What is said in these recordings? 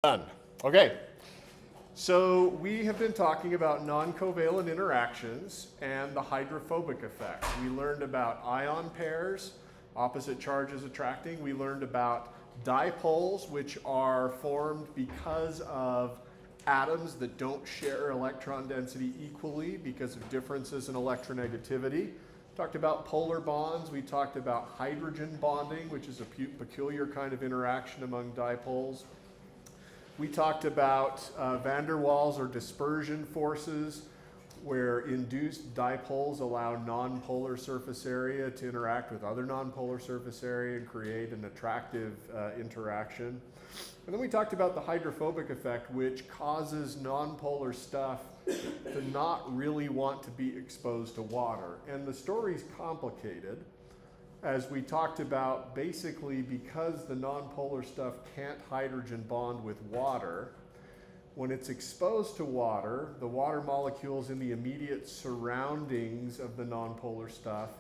Done. Okay. So we have been talking about non-covalent interactions and the hydrophobic effect. We learned about ion pairs, opposite charges attracting. We learned about dipoles, which are formed because of atoms that don't share electron density equally because of differences in electronegativity. Talked about polar bonds. We talked about hydrogen bonding, which is a peculiar kind of interaction among dipoles. We talked about van der Waals or dispersion forces, where induced dipoles allow nonpolar surface area to interact with other nonpolar surface area and create an attractive interaction. And then we talked about the hydrophobic effect, which causes nonpolar stuff to not really want to be exposed to water. And the story's complicated. As we talked about, basically because the nonpolar stuff can't hydrogen bond with water, when it's exposed to water, the water molecules in the immediate surroundings of the nonpolar stuff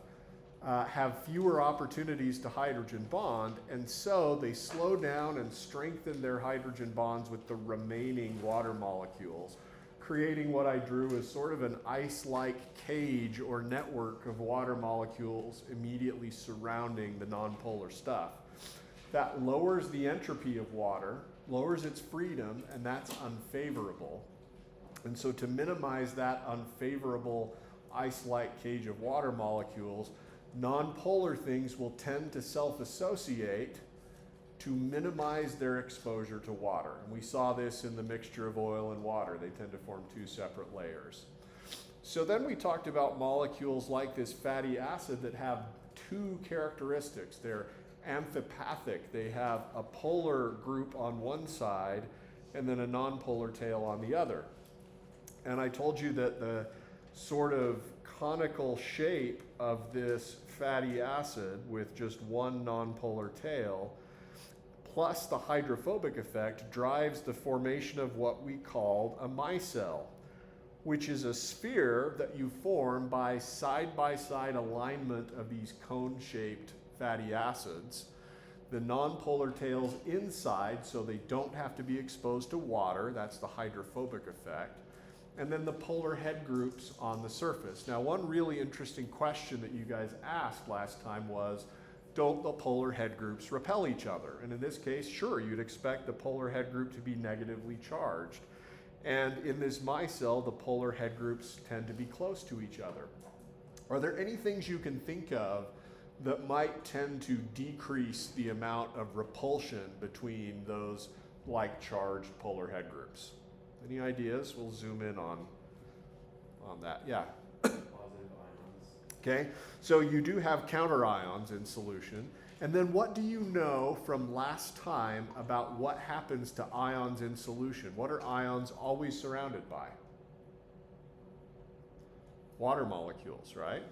have fewer opportunities to hydrogen bond, and so they slow down and strengthen their hydrogen bonds with the remaining water molecules, creating what I drew as sort of an ice-like cage or network of water molecules immediately surrounding the nonpolar stuff. That lowers the entropy of water, lowers its freedom, and that's unfavorable. And so to minimize that unfavorable ice-like cage of water molecules, nonpolar things will tend to self-associate to minimize their exposure to water. And we saw this in the mixture of oil and water. They tend to form two separate layers. So then we talked about molecules like this fatty acid that have two characteristics. They're amphipathic. They have a polar group on one side and then a nonpolar tail on the other. And I told you that the sort of conical shape of this fatty acid with just one nonpolar tail plus the hydrophobic effect drives the formation of what we called a micelle, which is a sphere that you form by side-by-side alignment of these cone-shaped fatty acids. The nonpolar tails inside, so they don't have to be exposed to water. That's the hydrophobic effect. And then the polar head groups on the surface. Now, one really interesting question that you guys asked last time was, don't the polar head groups repel each other? And in this case, sure, you'd expect the polar head group to be negatively charged. And in this micelle, the polar head groups tend to be close to each other. Are there any things you can think of that might tend to decrease the amount of repulsion between those like-charged polar head groups? Any ideas? We'll zoom in on that. Yeah. Okay, so you do have counter ions in solution. And then what do you know from last time about what happens to ions in solution? What are ions always surrounded by? Water molecules, right?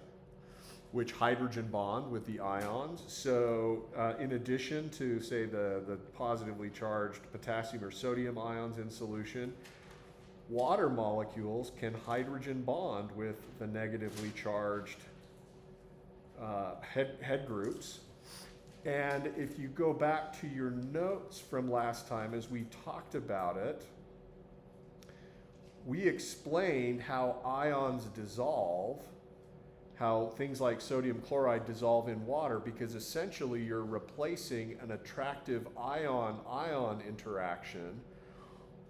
Which hydrogen bond with the ions. So in addition to, say, the positively charged potassium or sodium ions in solution, water molecules can hydrogen bond with the negatively charged head groups. And if you go back to your notes from last time as we talked about it, we explained how ions dissolve, how things like sodium chloride dissolve in water, because essentially you're replacing an attractive ion-ion interaction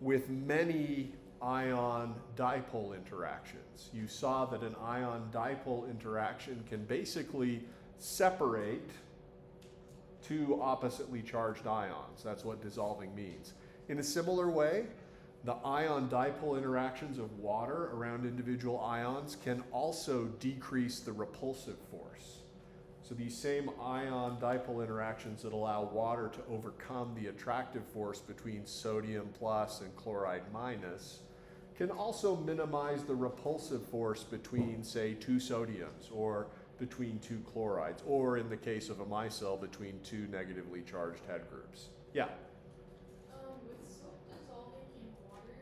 with many ion dipole interactions. You saw that an ion dipole interaction can basically separate two oppositely charged ions. That's what dissolving means. In a similar way, the ion dipole interactions of water around individual ions can also decrease the repulsive force. So these same ion dipole interactions that allow water to overcome the attractive force between sodium plus and chloride minus can also minimize the repulsive force between, say, two sodiums or between two chlorides, or in the case of a micelle, between two negatively charged head groups. Yeah? With soap dissolving in water,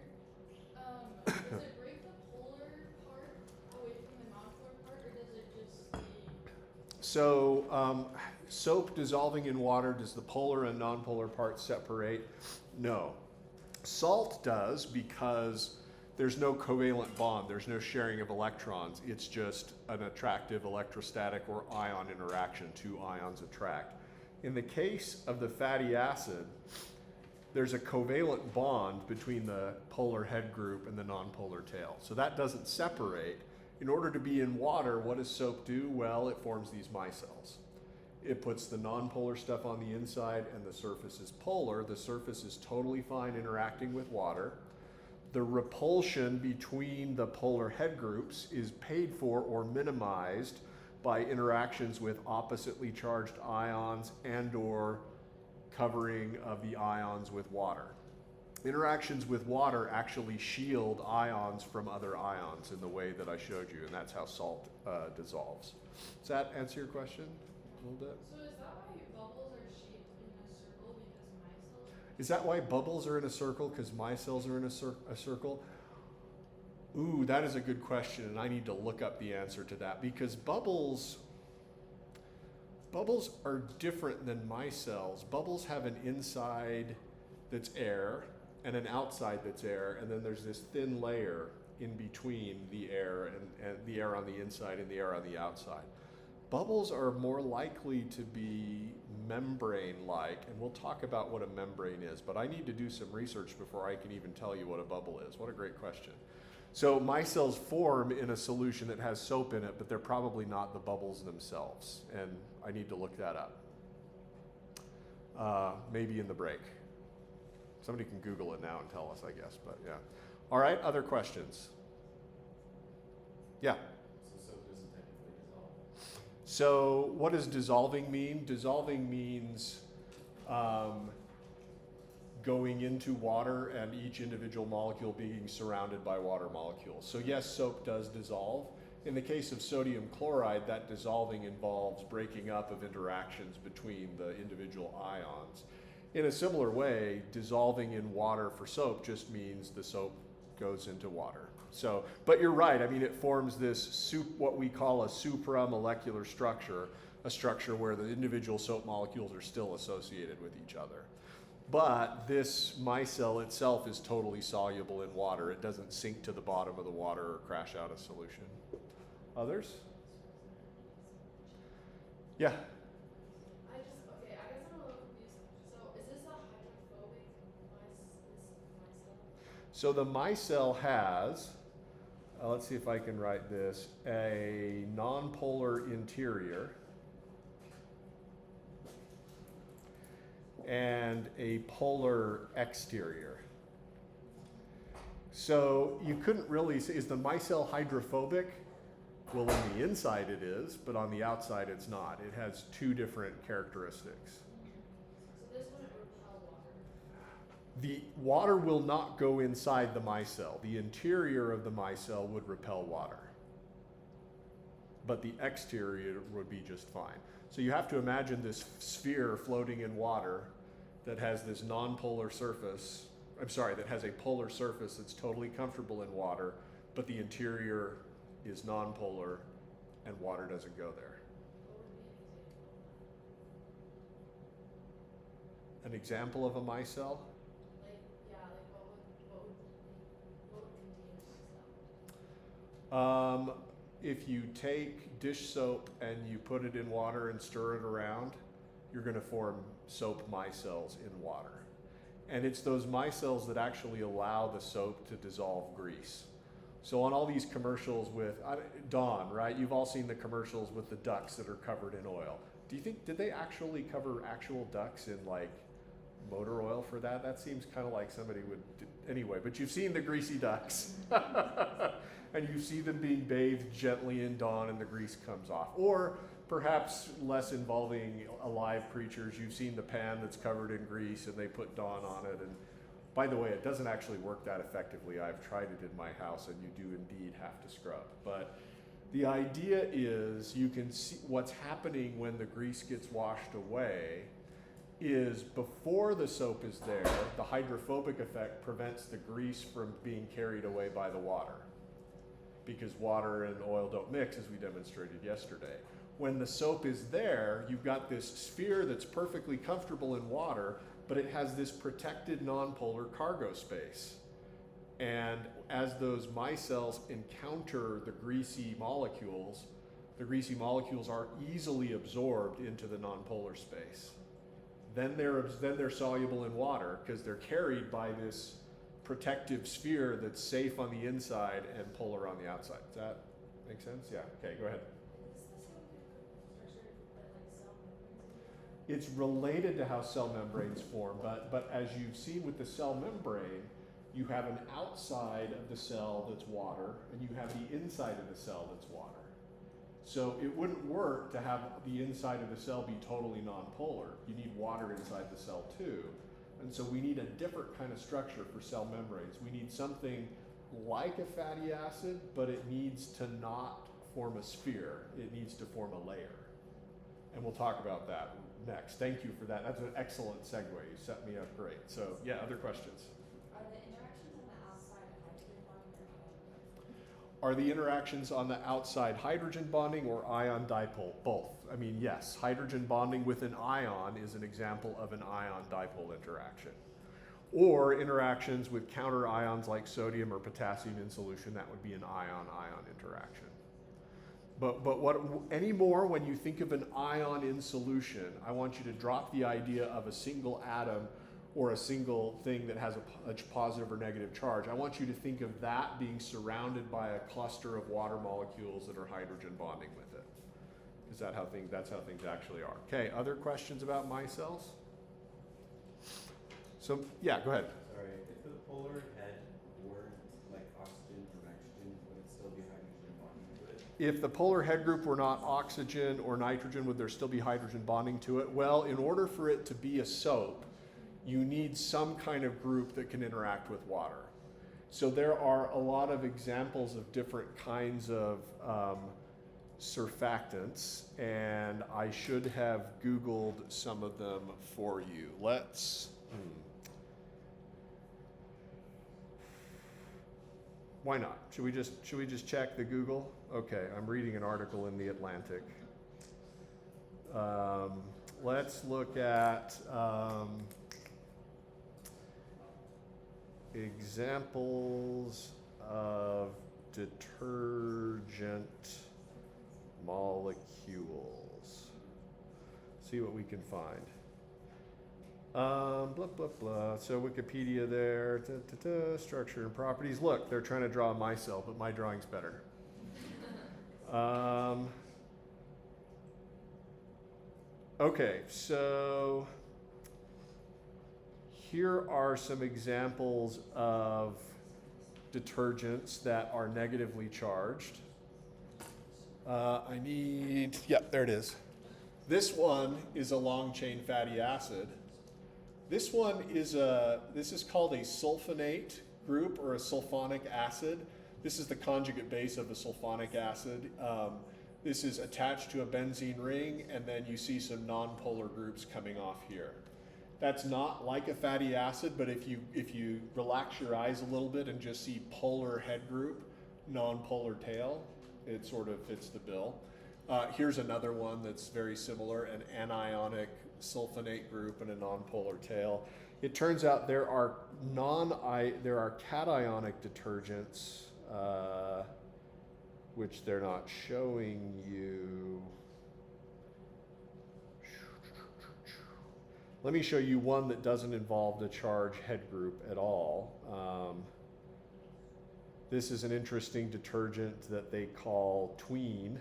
does it break the polar part away from the nonpolar part, or does it just stay? So soap dissolving in water, does the polar and nonpolar parts separate? No. Salt does because there's no covalent bond, there's no sharing of electrons. It's just an attractive electrostatic or ion interaction. Two ions attract. In the case of the fatty acid, there's a covalent bond between the polar head group and the nonpolar tail. So that doesn't separate. In order to be in water, what does soap do? Well, it forms these micelles. It puts the nonpolar stuff on the inside and the surface is polar. The surface is totally fine interacting with water. The repulsion between the polar head groups is paid for or minimized by interactions with oppositely charged ions and or covering of the ions with water. Interactions with water actually shield ions from other ions in the way that I showed you, and that's how salt dissolves. Does that answer your question a little bit? So is that why bubbles are shaped in a circle because micelles? Is that why bubbles are in a circle? Because micelles are in a circle? Ooh, that is a good question, and I need to look up the answer to that because bubbles are different than micelles. Bubbles have an inside that's air and an outside that's air, and then there's this thin layer in between the air and the air on the inside and the air on the outside. Bubbles are more likely to be membrane-like, and we'll talk about what a membrane is, but I need to do some research before I can even tell you what a bubble is. What a great question. So micelles form in a solution that has soap in it, but they're probably not the bubbles themselves, and I need to look that up. Maybe in the break. Somebody can Google it now and tell us, I guess, but yeah. All right, other questions? Yeah. So soap doesn't technically dissolve. So what does dissolving mean? Dissolving means going into water and each individual molecule being surrounded by water molecules. So yes, soap does dissolve. In the case of sodium chloride, that dissolving involves breaking up of interactions between the individual ions. In a similar way, dissolving in water for soap just means the soap goes into water. So, but you're right, I mean, it forms this what we call a supramolecular structure, a structure where the individual soap molecules are still associated with each other. But this micelle itself is totally soluble in water. It doesn't sink to the bottom of the water or crash out of solution. Others? Yeah. I guess I'm a little confused. So is this a hydrophobic micelle? So the micelle has, let's see if I can write this, a nonpolar interior and a polar exterior. So you couldn't really say, is the micelle hydrophobic? Well, on the inside it is, but on the outside it's not. It has two different characteristics. So this wouldn't repel water. The water will not go inside the micelle. The interior of the micelle would repel water, but the exterior would be just fine. So you have to imagine this sphere floating in water that has this non-polar surface, that has a polar surface that's totally comfortable in water, but the interior is non-polar and water doesn't go there. What would be an example of that? An example of a micelle? What would contain this stuff? If you take dish soap and you put it in water and stir it around, you're going to form soap micelles in water. And it's those micelles that actually allow the soap to dissolve grease. So on all these commercials with Dawn, right? You've all seen the commercials with the ducks that are covered in oil. Do you think, did they actually cover actual ducks in like motor oil for that? That seems kind of like somebody would do. Anyway, but you've seen the greasy ducks. And you see them being bathed gently in Dawn and the grease comes off. Or perhaps less involving alive creatures, you've seen the pan that's covered in grease and they put Dawn on it. And by the way, it doesn't actually work that effectively. I've tried it in my house and you do indeed have to scrub. But the idea is you can see what's happening when the grease gets washed away is before the soap is there, the hydrophobic effect prevents the grease from being carried away by the water, because water and oil don't mix, as we demonstrated yesterday. When the soap is there, you've got this sphere that's perfectly comfortable in water, but it has this protected nonpolar cargo space. And as those micelles encounter the greasy molecules are easily absorbed into the nonpolar space. Then they're soluble in water because they're carried by this protective sphere that's safe on the inside and polar on the outside. Does that make sense? Yeah. Okay, go ahead. Is this the same structure that like cell membranes? It's related to how cell membranes form, but as you've seen with the cell membrane, you have an outside of the cell that's water, and you have the inside of the cell that's water. So it wouldn't work to have the inside of the cell be totally nonpolar. You need water inside the cell too. And so we need a different kind of structure for cell membranes. We need something like a fatty acid, but it needs to not form a sphere. It needs to form a layer. And we'll talk about that next. Thank you for that. That's an excellent segue. You set me up great. So yeah, other questions? Are the interactions on the outside hydrogen bonding or ion? Are the interactions on the outside hydrogen bonding or ion dipole? Both. I mean, yes, hydrogen bonding with an ion is an example of an ion dipole interaction. Or interactions with counter ions like sodium or potassium in solution, that would be an ion-ion interaction. But what anymore when you think of an ion in solution, I want you to drop the idea of a single atom or a single thing that has a positive or negative charge. I want you to think of that being surrounded by a cluster of water molecules that are hydrogen bonding with it. Is that how that's how things actually are. Okay, other questions about micelles? So, yeah, go ahead. Sorry, if the polar head weren't like oxygen or nitrogen, would it still be hydrogen bonding to it? If the polar head group were not oxygen or nitrogen, would there still be hydrogen bonding to it? Well, in order for it to be a soap, you need some kind of group that can interact with water. So there are a lot of examples of different kinds of surfactants, and I should have Googled some of them for you. Why not? Should we just check the Google? Okay, I'm reading an article in the Atlantic. Let's look at examples of detergent molecules. See what we can find. Blah, blah, blah. So Wikipedia there, structure and properties. Look, they're trying to draw a micelle, but my drawing's better. Okay, so here are some examples of detergents that are negatively charged. There it is. This one is a long chain fatty acid. This one is this is called a sulfonate group or a sulfonic acid. This is the conjugate base of a sulfonic acid. This is attached to a benzene ring, and then you see some nonpolar groups coming off here. That's not like a fatty acid, but if you relax your eyes a little bit and just see polar head group, nonpolar tail, it sort of fits the bill. Here's another one that's very similar, an anionic sulfonate group and a nonpolar tail. It turns out there are cationic detergents, which they're not showing you. Let me show you one that doesn't involve the charge head group at all. This is an interesting detergent that they call tween.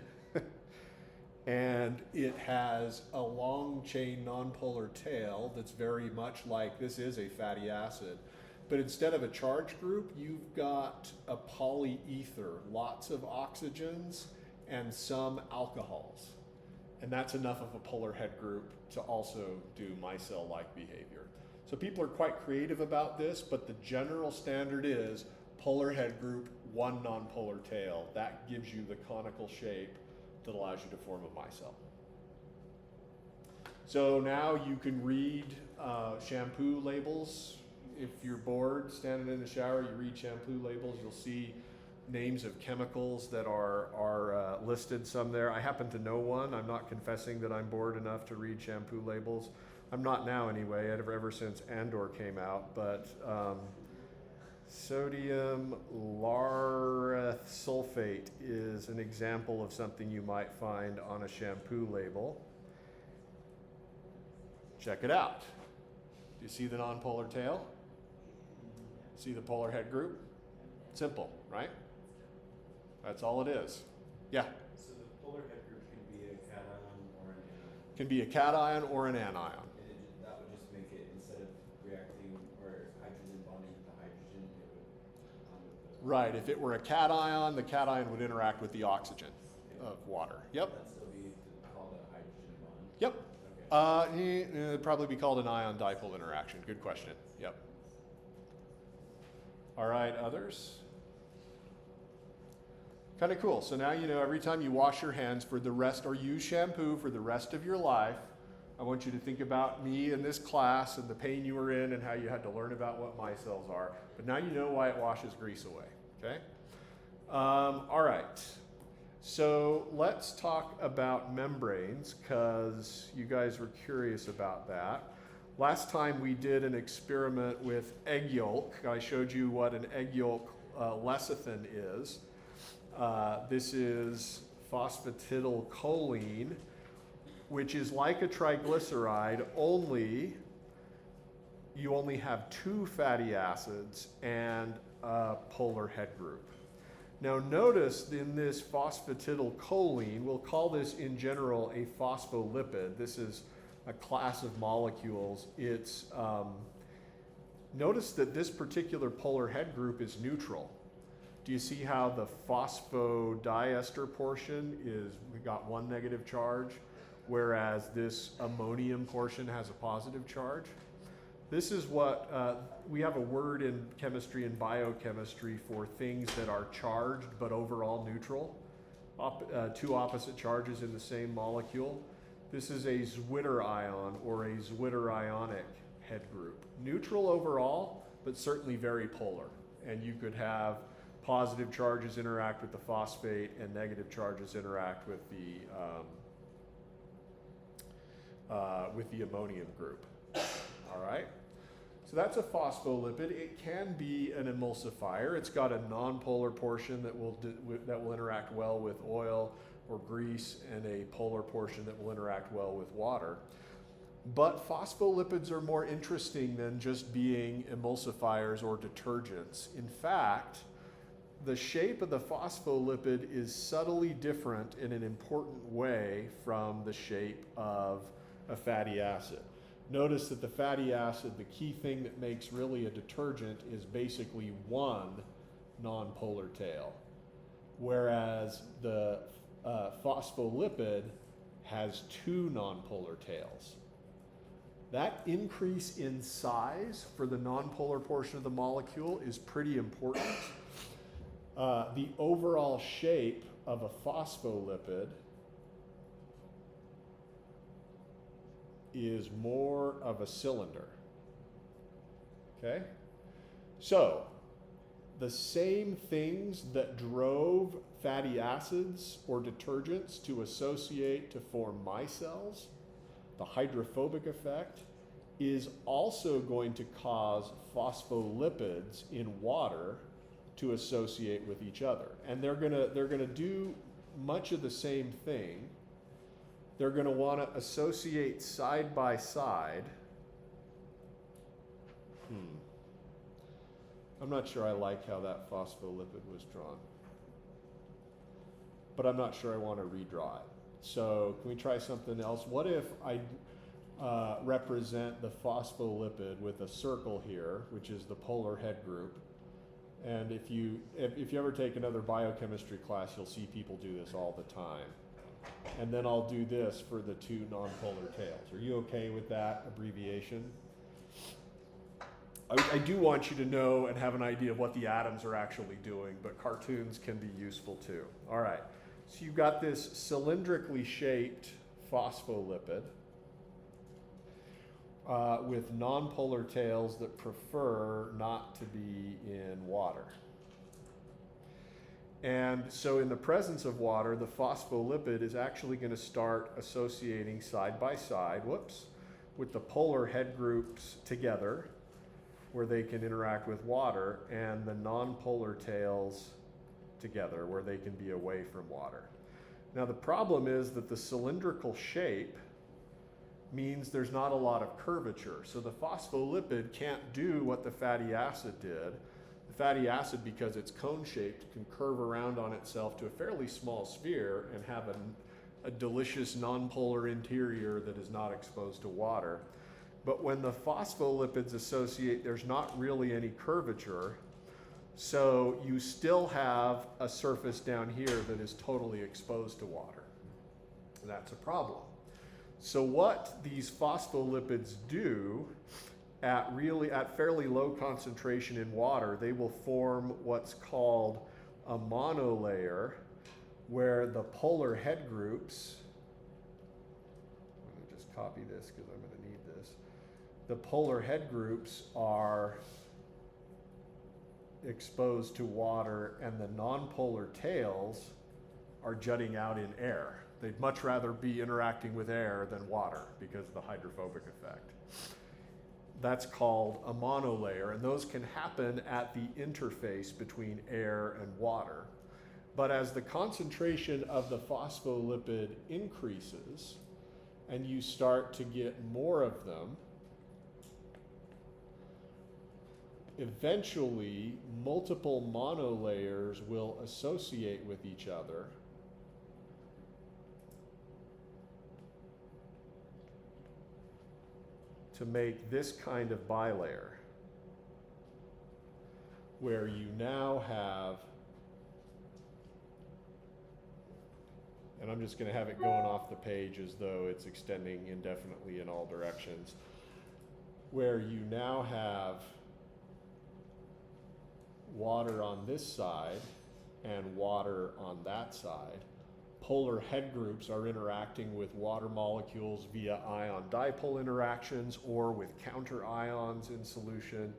And it has a long chain nonpolar tail that's very much like, this is a fatty acid. But instead of a charge group, you've got a polyether, lots of oxygens and some alcohols. And that's enough of a polar head group to also do micelle-like behavior. So people are quite creative about this, but the general standard is polar head group, one nonpolar tail. That gives you the conical shape that allows you to form a micelle. So now you can read shampoo labels. If you're bored standing in the shower, you read shampoo labels, you'll see names of chemicals that are listed, some there. I happen to know one. I'm not confessing that I'm bored enough to read shampoo labels. I'm not now anyway, ever since Andor came out, but sodium lauryl sulfate is an example of something you might find on a shampoo label. Check it out. Do you see the nonpolar tail? See the polar head group? Simple, right? That's all it is. Yeah? So the polar head group can be a cation or an anion. Can be a cation or an anion. And that would just make it, instead of reacting or hydrogen bonding with the hydrogen, it would bond with the... Right, if it were a cation, the cation would interact with the oxygen of water. Yep. Would that still be called a hydrogen bond? Yep. Okay. It'd probably be called an ion dipole interaction. Good question. Yep. All right, others? Kind of cool. So now you know every time you wash your hands for the rest or use shampoo for the rest of your life, I want you to think about me in this class and the pain you were in and how you had to learn about what micelles are. But now you know why it washes grease away, okay? All right. So let's talk about membranes because you guys were curious about that. Last time we did an experiment with egg yolk. I showed you what an egg yolk lecithin is. This is phosphatidylcholine, which is like a triglyceride, only you only have 2 fatty acids and a polar head group. Now notice in this phosphatidylcholine, we'll call this in general a phospholipid. This is a class of molecules. It's notice that this particular polar head group is neutral. Do you see how the phosphodiester portion is, we got 1 negative charge, whereas this ammonium portion has a positive charge? This is what, we have a word in chemistry and biochemistry for things that are charged but overall neutral. 2 opposite charges in the same molecule. This is a Zwitter ion or a Zwitter ionic head group. Neutral overall, but certainly very polar. And you could have positive charges interact with the phosphate and negative charges interact with the ammonium group. All right. So that's a phospholipid. It can be an emulsifier. It's got a nonpolar portion that will interact well with oil or grease and a polar portion that will interact well with water. But phospholipids are more interesting than just being emulsifiers or detergents. In fact, the shape of the phospholipid is subtly different in an important way from the shape of a fatty acid. Notice that the fatty acid, the key thing that makes really a detergent is basically 1 nonpolar tail, whereas the phospholipid has 2 nonpolar tails. That increase in size for the nonpolar portion of the molecule is pretty important. The overall shape of a phospholipid is more of a cylinder. Okay? So, the same things that drove fatty acids or detergents to associate to form micelles, the hydrophobic effect, is also going to cause phospholipids in water to associate with each other. And they're gonna do much of the same thing. They're gonna wanna associate side by side. I'm not sure I like how that phospholipid was drawn. But I'm not sure I wanna redraw it. So can we try something else? What if I represent the phospholipid with a circle here, which is the polar head group. And if you ever take another biochemistry class, you'll see people do this all the time. And then I'll do this for the 2 nonpolar tails. Are you okay with that abbreviation? I do want you to know and have an idea of what the atoms are actually doing, but cartoons can be useful too. All right, so you've got this cylindrically shaped phospholipid with nonpolar tails that prefer not to be in water. And so in the presence of water, the phospholipid is actually going to start associating side by side, with the polar head groups together, where they can interact with water, and the non-polar tails together, where they can be away from water. Now the problem is that the cylindrical shape means there's not a lot of curvature. So the phospholipid can't do what the fatty acid did. The fatty acid, because it's cone-shaped, can curve around on itself to a fairly small sphere and have a delicious non-polar interior that is not exposed to water. But when the phospholipids associate, there's not really any curvature. So you still have a surface down here that is totally exposed to water. And that's a problem. So what these phospholipids do at fairly low concentration in water, they will form what's called a monolayer, where the polar head groups, let me just copy this because I'm going to need this. The polar head groups are exposed to water, and the nonpolar tails are jutting out in air. They'd much rather be interacting with air than water because of the hydrophobic effect. That's called a monolayer, and those can happen at the interface between air and water. But as the concentration of the phospholipid increases and you start to get more of them, eventually multiple monolayers will associate with each other to make this kind of bilayer, where you now have, and I'm just going to have it going off the page as though it's extending indefinitely in all directions, where you now have water on this side and water on that side. Polar head groups are interacting with water molecules via ion-dipole interactions or with counter ions in solution.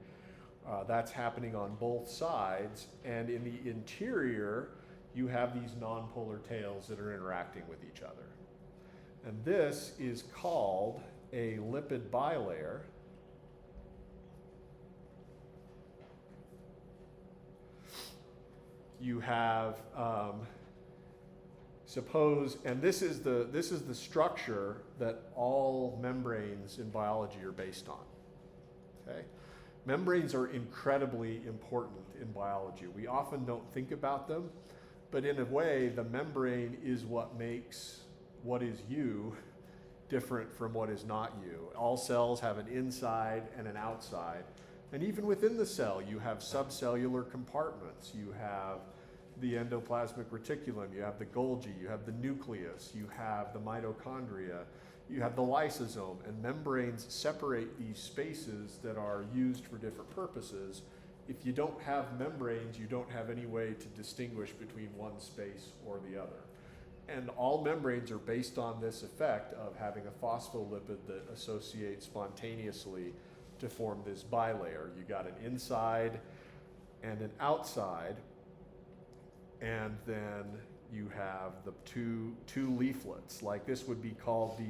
That's happening on both sides. And in the interior, you have these nonpolar tails that are interacting with each other. And this is called a lipid bilayer. You have, suppose, and this is the structure that all membranes in biology are based on. Okay? Membranes are incredibly important in biology. We often don't think about them, but in a way, the membrane is what makes what is you different from what is not you. All cells have an inside and an outside. And even within the cell, you have subcellular compartments. You have the endoplasmic reticulum, you have the Golgi, you have the nucleus, you have the mitochondria, you have the lysosome, and membranes separate these spaces that are used for different purposes. If you don't have membranes, you don't have any way to distinguish between one space or the other. And all membranes are based on this effect of having a phospholipid that associates spontaneously to form this bilayer. You got an inside and an outside, and then you have the two leaflets. Like this would be called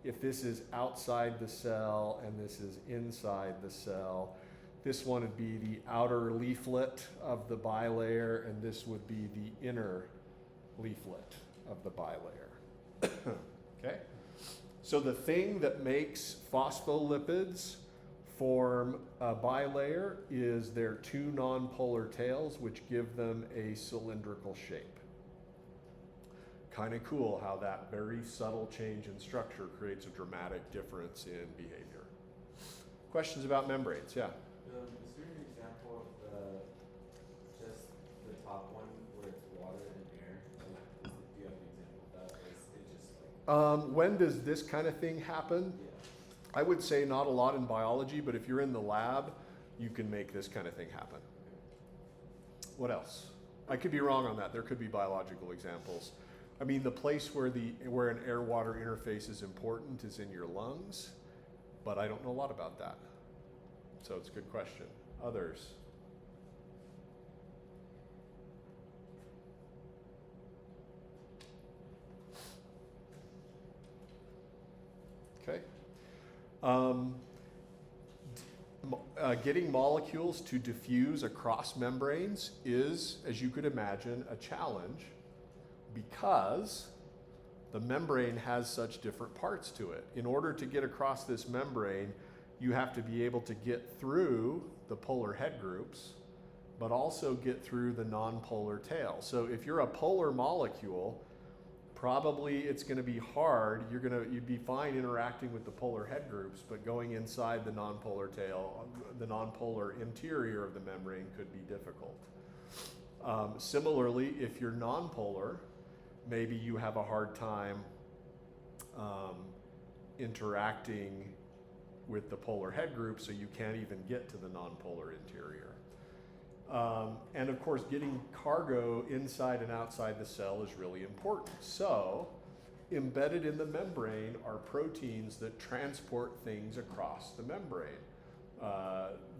if this is outside the cell and this is inside the cell, this one would be the outer leaflet of the bilayer, and this would be the inner leaflet of the bilayer. Okay? So the thing that makes phospholipids form a bilayer is their two nonpolar tails, which give them a cylindrical shape. Kind of cool how that very subtle change in structure creates a dramatic difference in behavior. Questions about membranes? Yeah. Is there an example of just the top one where it's water and air? Do you have an example of that? Or is it just like... When does this kind of thing happen? Yeah. I would say not a lot in biology, but if you're in the lab, you can make this kind of thing happen. What else? I could be wrong on that. There could be biological examples. I mean, the place where an air-water interface is important is in your lungs, but I don't know a lot about that. So it's a good question. Others? Okay. Um, Getting molecules to diffuse across membranes is, as you could imagine, a challenge because the membrane has such different parts to it. In order to get across this membrane, you have to be able to get through the polar head groups, but also get through the nonpolar tail. So if you're a polar molecule, probably it's going to be hard. You'd be fine interacting with the polar head groups, but going inside the nonpolar tail, the nonpolar interior of the membrane could be difficult. Similarly, if you're nonpolar, maybe you have a hard time interacting with the polar head group, so you can't even get to the nonpolar interior. And of course, getting cargo inside and outside the cell is really important. So, embedded in the membrane are proteins that transport things across the membrane.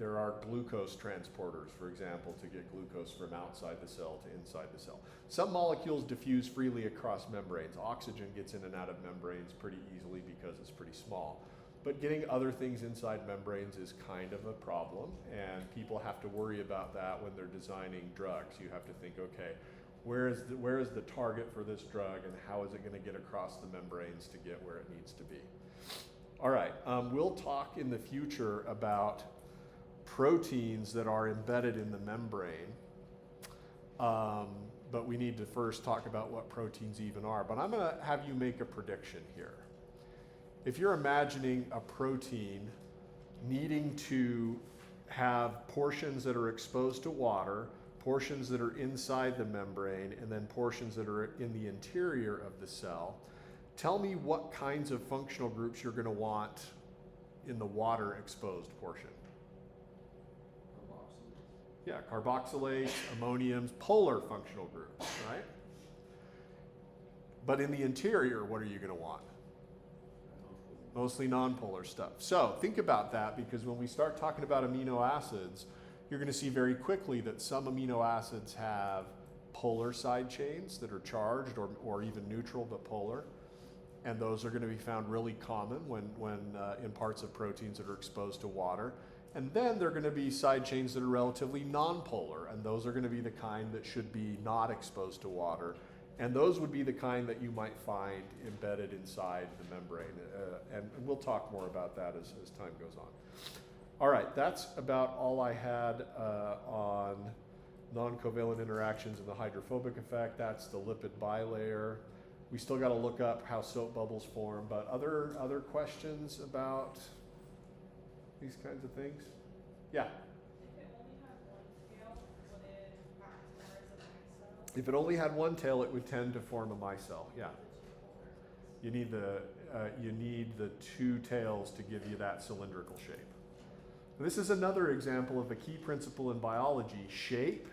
There are glucose transporters, for example, to get glucose from outside the cell to inside the cell. Some molecules diffuse freely across membranes. Oxygen gets in and out of membranes pretty easily because it's pretty small. But getting other things inside membranes is kind of a problem, and people have to worry about that when they're designing drugs. You have to think, okay, where is the target for this drug, and how is it going to get across the membranes to get where it needs to be? All right, we'll talk in the future about proteins that are embedded in the membrane, but we need to first talk about what proteins even are. But I'm going to have you make a prediction here. If you're imagining a protein needing to have portions that are exposed to water, portions that are inside the membrane, and then portions that are in the interior of the cell, tell me what kinds of functional groups you're going to want in the water exposed portion. Yeah, carboxylates, ammoniums, polar functional groups, right? But in the interior, what are you going to want? Mostly nonpolar stuff. So think about that, because when we start talking about amino acids, you're going to see very quickly that some amino acids have polar side chains that are charged or even neutral but polar. And those are going to be found really common when in parts of proteins that are exposed to water. And then there are going to be side chains that are relatively nonpolar, and those are going to be the kind that should be not exposed to water. And those would be the kind that you might find embedded inside the membrane. And we'll talk more about that as time goes on. All right, that's about all I had on non-covalent interactions and the hydrophobic effect. That's the lipid bilayer. We still got to look up how soap bubbles form, but other questions about these kinds of things? Yeah? If it only had one tail, it would tend to form a micelle. Yeah. You need the two tails to give you that cylindrical shape. This is another example of a key principle in biology. Shape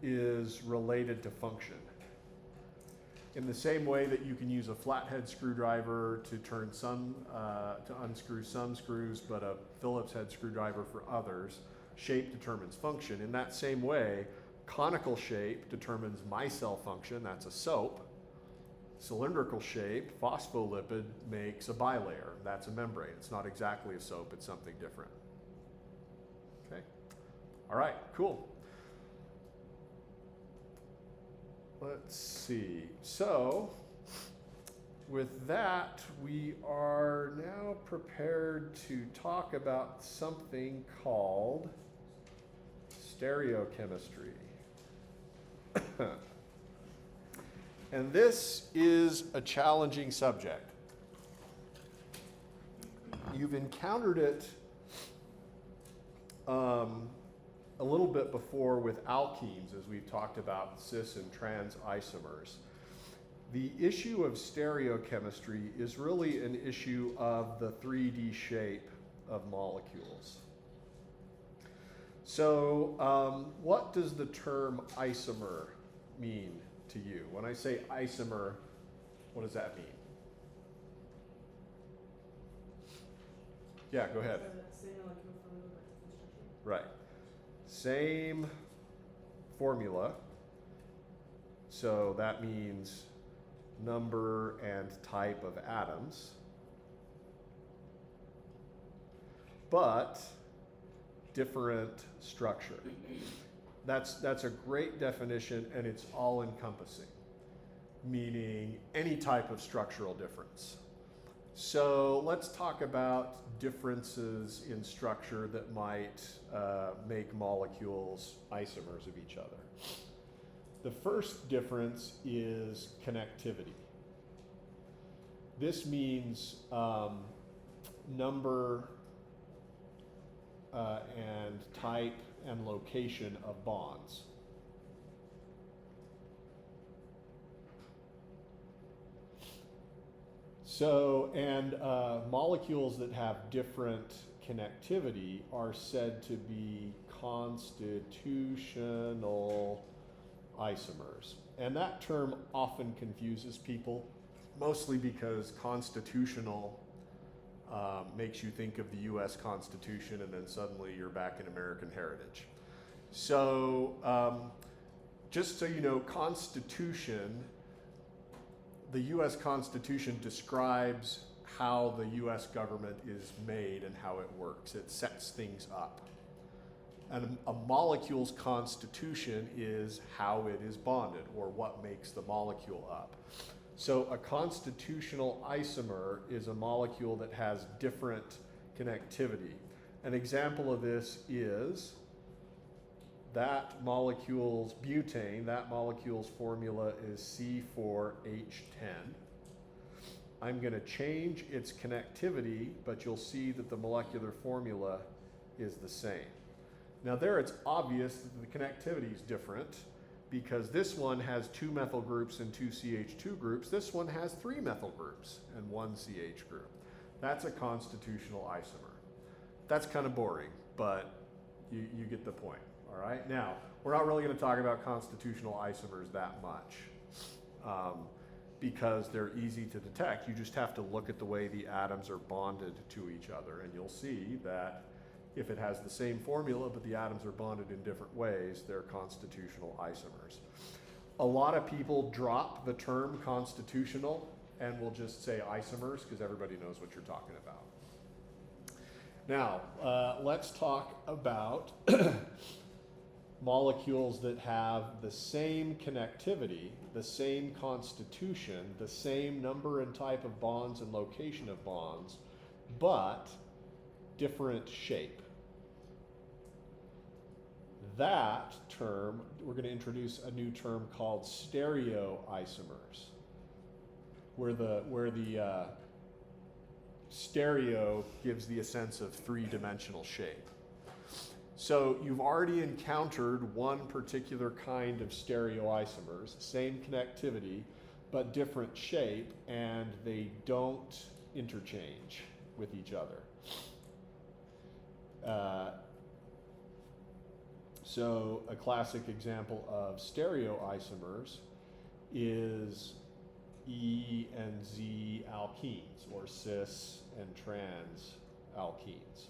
is related to function. In the same way that you can use a flathead screwdriver to turn to unscrew some screws, but a Phillips head screwdriver for others, shape determines function. In that same way, conical shape determines micelle function, that's a soap. Cylindrical shape, phospholipid, makes a bilayer, that's a membrane. It's not exactly a soap, it's something different. Okay? All right, cool. Let's see. So, with that, we are now prepared to talk about something called stereochemistry. And this is a challenging subject. You've encountered it a little bit before with alkenes, as we've talked about cis and trans isomers. The issue of stereochemistry is really an issue of the 3D shape of molecules. So what does the term isomer mean to you? When I say isomer, what does that mean? Yeah, go ahead. Right. Same formula. So that means number and type of atoms, but different structure. That's a great definition, and it's all encompassing, meaning any type of structural difference. So let's talk about differences in structure that might make molecules isomers of each other. The first difference is connectivity. This means number and type and location of bonds. So, and molecules that have different connectivity are said to be constitutional isomers. And that term often confuses people, mostly because constitutional makes you think of the US Constitution, and then suddenly you're back in American heritage. So just so you know, Constitution, the US Constitution describes how the US government is made and how it works. It sets things up. And a molecule's constitution is how it is bonded, or what makes the molecule up. So a constitutional isomer is a molecule that has different connectivity. An example of this is that molecule's butane, that molecule's formula is C4H10. I'm going to change its connectivity, but you'll see that the molecular formula is the same. Now there it's obvious that the connectivity is different, because this one has 2 methyl groups and 2 CH2 groups. This one has 3 methyl groups and 1 CH group. That's a constitutional isomer. That's kind of boring, but you get the point, all right? Now, we're not really going to talk about constitutional isomers that much because they're easy to detect. You just have to look at the way the atoms are bonded to each other, and you'll see that if it has the same formula, but the atoms are bonded in different ways, they're constitutional isomers. A lot of people drop the term constitutional and will just say isomers because everybody knows what you're talking about. Now, let's talk about molecules that have the same connectivity, the same constitution, the same number and type of bonds and location of bonds, but different shape. That term, we're going to introduce a new term called stereoisomers, where the stereo gives the sense of 3-dimensional shape. So you've already encountered one particular kind of stereoisomers, same connectivity, but different shape, and they don't interchange with each other. So a classic example of stereoisomers is E and Z alkenes, or cis and trans alkenes.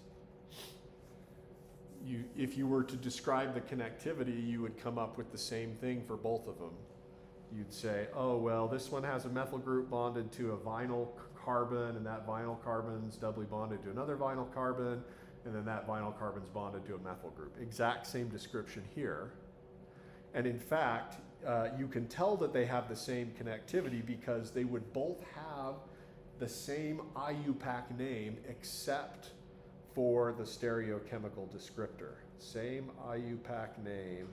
If you were to describe the connectivity, you would come up with the same thing for both of them. You'd say, oh, well, this one has a methyl group bonded to a vinyl carbon, and that vinyl carbon's doubly bonded to another vinyl carbon, and then that vinyl carbon's bonded to a methyl group. Exact same description here. And in fact, you can tell that they have the same connectivity because they would both have the same IUPAC name except for the stereochemical descriptor. Same IUPAC name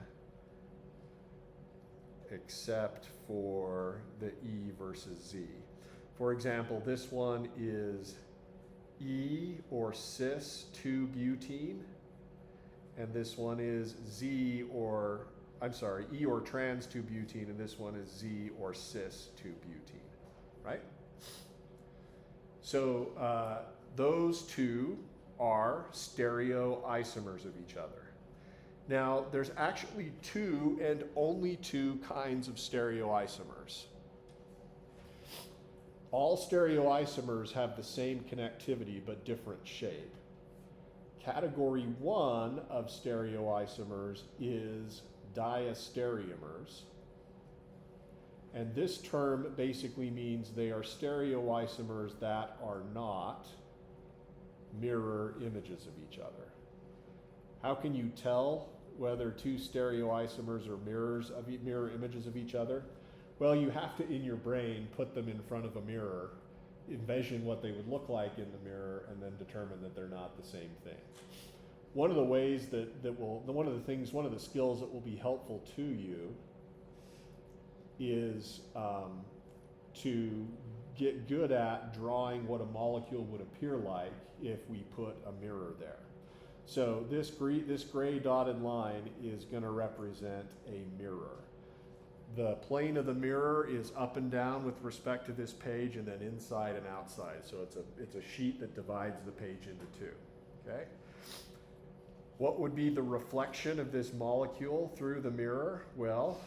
except for the E versus Z. For example, this one is E or cis 2-butene, and this one is E or trans 2-butene, and this one is Z or cis 2-butene, right? So those two are stereoisomers of each other. Now, there's actually 2 and only 2 kinds of stereoisomers. All stereoisomers have the same connectivity but different shape. Category 1 of stereoisomers is diastereomers, And this term basically means they are stereoisomers that are not mirror images of each other. How can you tell whether two stereoisomers are mirror images of each other? Well, you have to, in your brain, put them in front of a mirror, envision what they would look like in the mirror, and then determine that they're not the same thing. One of the ways one of the skills that will be helpful to you is to get good at drawing what a molecule would appear like if we put a mirror there. So this gray dotted line is going to represent a mirror. The plane of the mirror is up and down with respect to this page, and then inside and outside. So it's a sheet that divides the page into two. Okay? What would be the reflection of this molecule through the mirror? Well,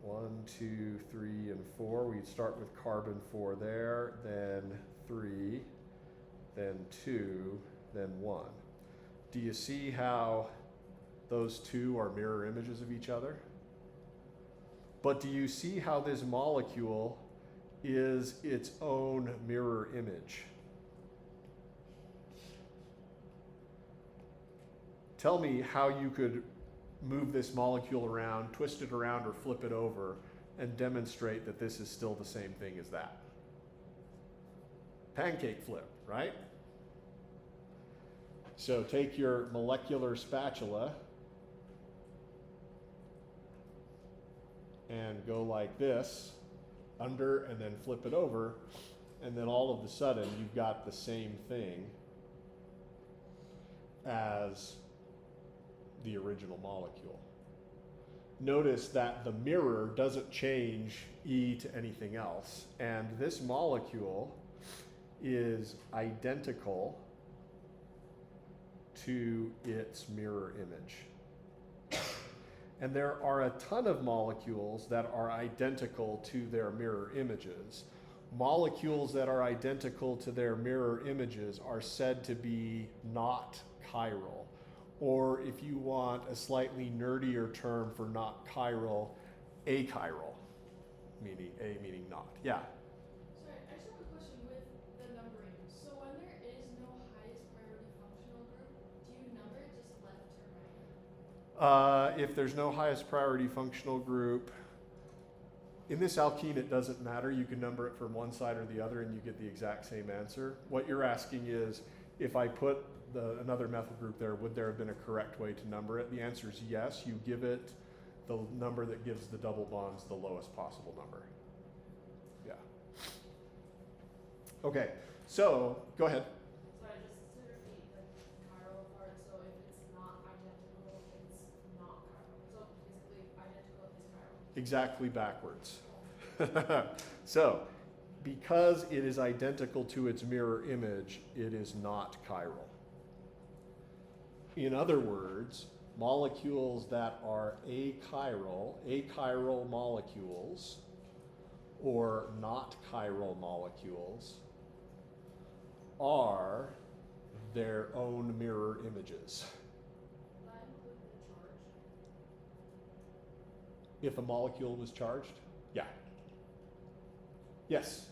1, 2, 3, and 4. We'd start with carbon 4 there, then 3, then 2, then 1. Do you see how those two are mirror images of each other? But do you see how this molecule is its own mirror image? Tell me how you could move this molecule around, twist it around, or flip it over, and demonstrate that this is still the same thing as that. Pancake flip, right? So take your molecular spatula and go like this, under, and then flip it over, and then all of a sudden you've got the same thing as the original molecule. Notice that the mirror doesn't change E to anything else, and this molecule is identical to its mirror image. And there are a ton of molecules that are identical to their mirror images. Molecules that are identical to their mirror images are said to be not chiral. Or if you want a slightly nerdier term for not chiral, achiral, meaning A meaning not. Yeah? Sorry, I just have a question with the numbering. So when there is no highest priority functional group, do you number it just left to right? If there's no highest priority functional group, in this alkene it doesn't matter. You can number it from one side or the other and you get the exact same answer. What you're asking is, if I put another methyl group there, would there have been a correct way to number it? The answer is yes. You give it the number that gives the double bonds the lowest possible number. Yeah. Okay, so go ahead. Sorry, just to repeat the chiral part. So if it's not identical, it's not chiral. So basically, identical is chiral. Exactly backwards. So, because it is identical to its mirror image, it is not chiral. In other words, molecules that are achiral molecules, or not chiral molecules, are their own mirror images. Will that include the charge? If a molecule was charged? Yeah. Yes?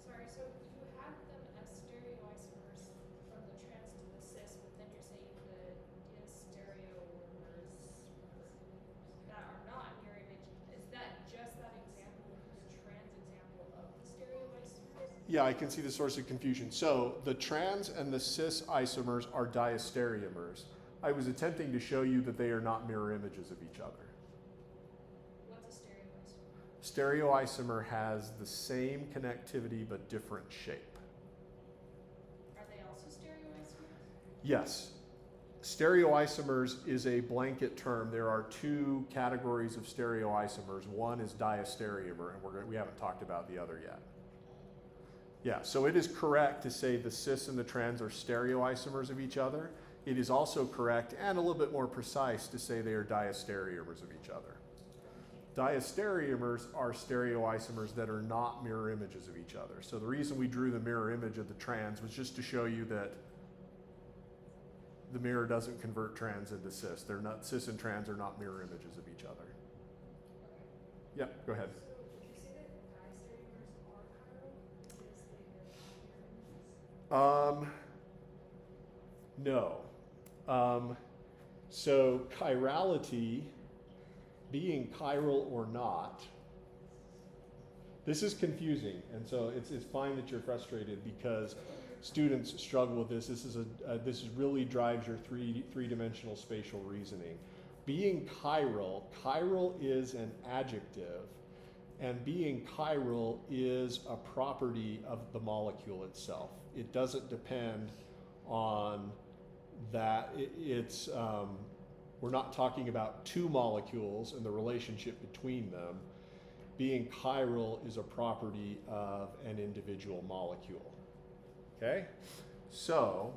Sorry, so you have them as stereoisomers from the trans to the cis, but then you're saying the diastereomers that are not mirror image. Is that just that example, the trans example of the stereoisomers? Yeah, I can see the source of confusion. So the trans and the cis isomers are diastereomers. I was attempting to show you that they are not mirror images of each other. What's a stereoisomer? Stereoisomer has the same connectivity but different shape. Are they also stereoisomers? Yes. Stereoisomers is a blanket term. There are two categories of stereoisomers. One is diastereomer, and we haven't talked about the other yet. Yeah, so it is correct to say the cis and the trans are stereoisomers of each other. It is also correct and a little bit more precise to say they are diastereomers of each other. Diastereomers are stereoisomers that are not mirror images of each other. So the reason we drew the mirror image of the trans was just to show you that the mirror doesn't convert trans into cis. They're not, cis and trans are not mirror images of each other. Yeah, go ahead. So No. So chirality, being chiral or not, this is confusing, and so it's fine that you're frustrated because students struggle with this. This really drives your three-dimensional spatial reasoning. Being chiral is an adjective, and being chiral is a property of the molecule itself. It doesn't depend on that. We're not talking about two molecules and the relationship between them. Being chiral is a property of an individual molecule. Okay? So,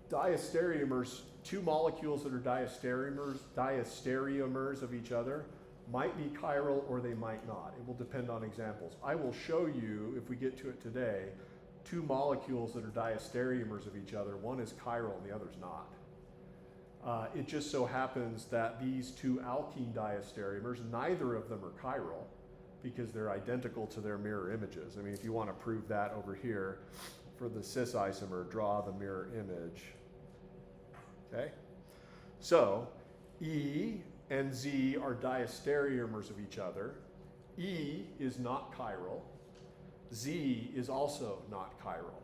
diastereomers, two molecules that are diastereomers of each other, might be chiral or they might not. It will depend on examples. I will show you, if we get to it today, two molecules that are diastereomers of each other. One is chiral and the other's not. It just so happens that these two alkene diastereomers, neither of them are chiral because they're identical to their mirror images. I mean, if you want to prove that over here, for the cis isomer, draw the mirror image. Okay? So, E and Z are diastereomers of each other. E is not chiral. Z is also not chiral.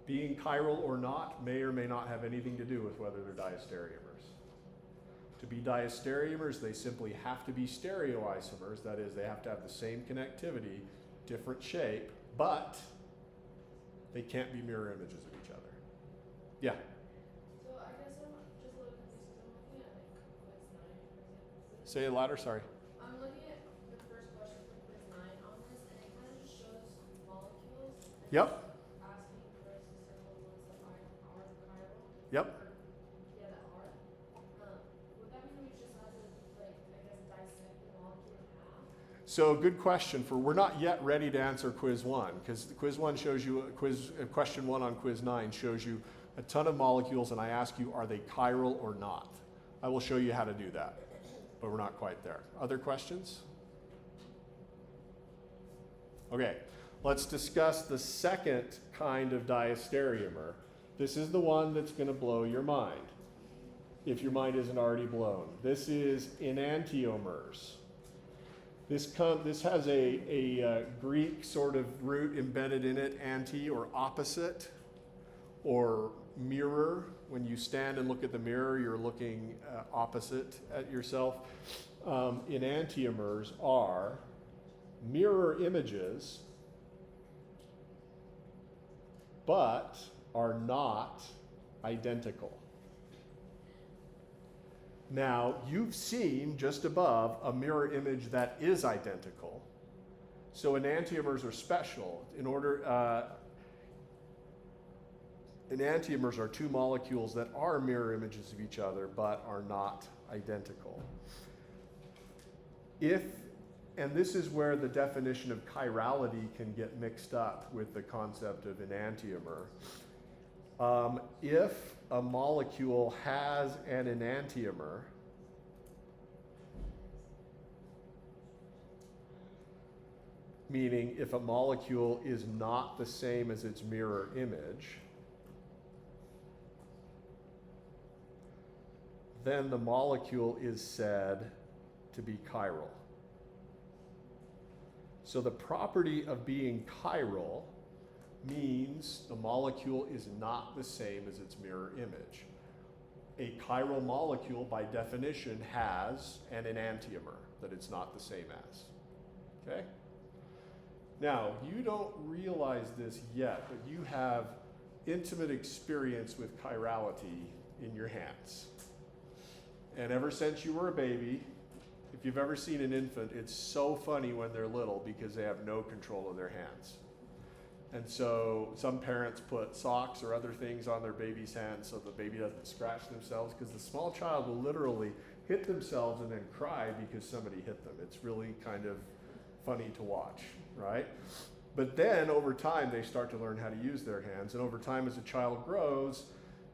Being chiral or not may or may not have anything to do with whether they're diastereomers. To be diastereomers, they simply have to be stereoisomers. That is, they have to have the same connectivity, different shape, but they can't be mirror images of each other. Yeah? So I guess I'm just a little confused because I'm looking at like quiz 9, for example. Say it louder, sorry. I'm looking at the first question for quiz 9 on this, and it kind of just shows molecules. And Yep. it's asking for us to circle the ones that are chiral. Yep. Or, yeah, that are. Would that mean we just had to, like, I guess, dissect the molecule in half? So good question. We're not yet ready to answer quiz 1 because quiz 1 shows you question 1 on quiz 9 shows you a ton of molecules, and I ask you, are they chiral or not? I will show you how to do that, but we're not quite there. Other questions? Okay, let's discuss the second kind of diastereomer. This is the one that's going to blow your mind, if your mind isn't already blown. This is enantiomers. This has a Greek sort of root embedded in it, anti or opposite, or mirror. When you stand and look at the mirror, you're looking opposite at yourself. Enantiomers are mirror images, but are not identical. Now, you've seen just above a mirror image that is identical. So enantiomers are special. Enantiomers are two molecules that are mirror images of each other but are not identical. And this is where the definition of chirality can get mixed up with the concept of enantiomer. If a molecule has an enantiomer, meaning if a molecule is not the same as its mirror image, then the molecule is said to be chiral. So the property of being chiral means the molecule is not the same as its mirror image. A chiral molecule, by definition, has an enantiomer that it's not the same as. Okay? Now, you don't realize this yet, but you have intimate experience with chirality in your hands. And ever since you were a baby, if you've ever seen an infant, it's so funny when they're little because they have no control of their hands. And so some parents put socks or other things on their baby's hands so the baby doesn't scratch themselves, because the small child will literally hit themselves and then cry because somebody hit them. It's really kind of funny to watch, right? But then over time, they start to learn how to use their hands. And over time, as a child grows,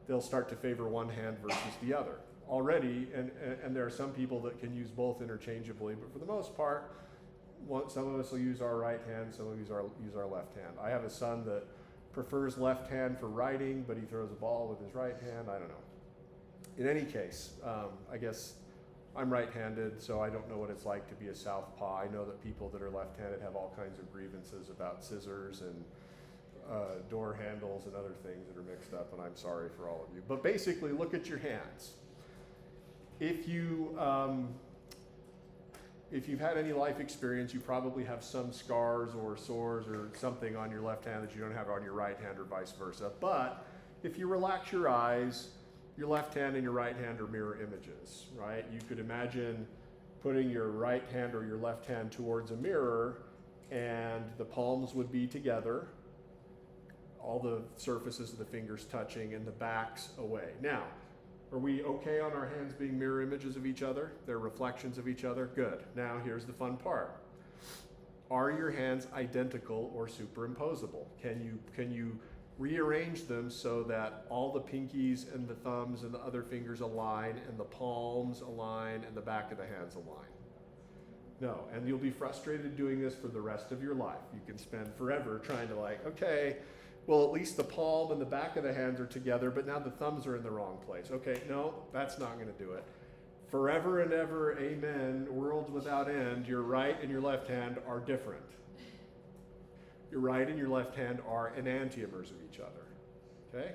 they'll start to favor one hand versus the other. Already, and there are some people that can use both interchangeably, but for the most part, some of us will use our right hand, some of us use our left hand. I have a son that prefers left hand for writing, but he throws a ball with his right hand. I don't know. In any case, I guess I'm right-handed, so I don't know what it's like to be a southpaw. I know that people that are left-handed have all kinds of grievances about scissors and door handles and other things that are mixed up, and I'm sorry for all of you. But basically, look at your hands. If you've had any life experience, you probably have some scars or sores or something on your left hand that you don't have on your right hand or vice versa. But if you relax your eyes, your left hand and your right hand are mirror images, right? You could imagine putting your right hand or your left hand towards a mirror, and the palms would be together, all the surfaces of the fingers touching, and the backs away. Now, are we okay on our hands being mirror images of each other? They're reflections of each other? Good. Now here's the fun part. Are your hands identical or superimposable? Can you rearrange them so that all the pinkies and the thumbs and the other fingers align, and the palms align, and the back of the hands align? No, and you'll be frustrated doing this for the rest of your life. You can spend forever trying to okay, well, at least the palm and the back of the hands are together, but now the thumbs are in the wrong place. Okay, no, that's not going to do it. Forever and ever, amen, worlds without end, your right and your left hand are different. Your right and your left hand are enantiomers of each other, okay?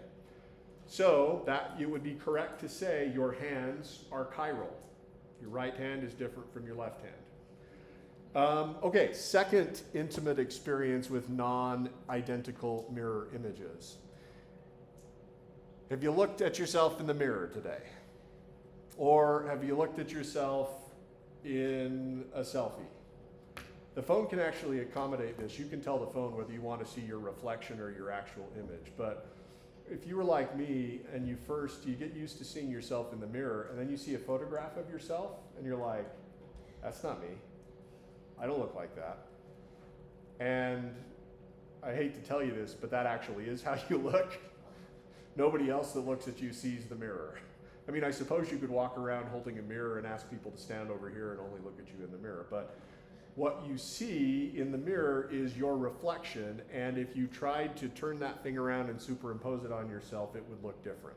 So that it would be correct to say your hands are chiral. Your right hand is different from your left hand. Okay, second intimate experience with non-identical mirror images. Have you looked at yourself in the mirror today? Or have you looked at yourself in a selfie? The phone can actually accommodate this. You can tell the phone whether you want to see your reflection or your actual image. But if you were like me and you get used to seeing yourself in the mirror, and then you see a photograph of yourself and you're like, that's not me. I don't look like that. And I hate to tell you this, but that actually is how you look. Nobody else that looks at you sees the mirror. I mean, I suppose you could walk around holding a mirror and ask people to stand over here and only look at you in the mirror, but what you see in the mirror is your reflection, and if you tried to turn that thing around and superimpose it on yourself, it would look different.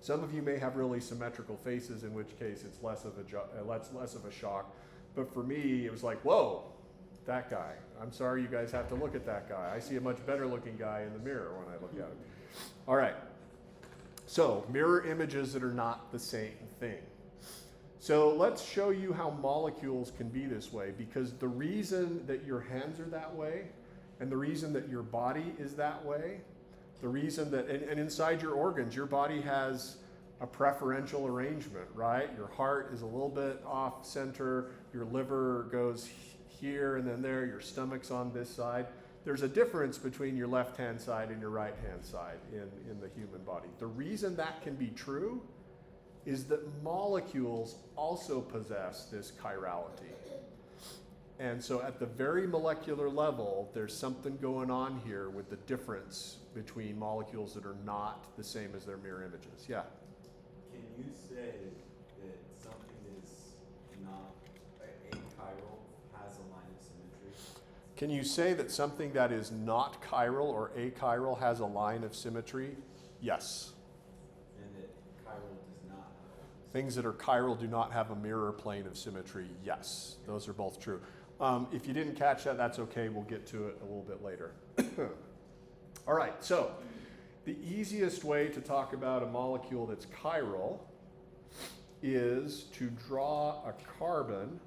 Some of you may have really symmetrical faces, in which case it's less of a shock. But for me, it was like, whoa, that guy. I'm sorry you guys have to look at that guy. I see a much better looking guy in the mirror when I look at him. All right. So mirror images that are not the same thing. So let's show you how molecules can be this way, because the reason that your hands are that way, and the reason that your body is that way, the reason that, and inside your organs, your body has a preferential arrangement, right? Your heart is a little bit off center, your liver goes here and then there, your stomach's on this side. There's a difference between your left-hand side and your right-hand side in the human body. The reason that can be true is that molecules also possess this chirality. And so at the very molecular level, there's something going on here with the difference between molecules that are not the same as their mirror images. Yeah? Can you say that something is not achiral has a line of symmetry? Can you say that something that is not chiral or achiral has a line of symmetry? Yes. And that chiral does not have? Things that are chiral do not have a mirror plane of symmetry. Yes, those are both true. If you didn't catch that, that's okay. We'll get to it a little bit later. All right, so the easiest way to talk about a molecule that's chiral is to draw a carbon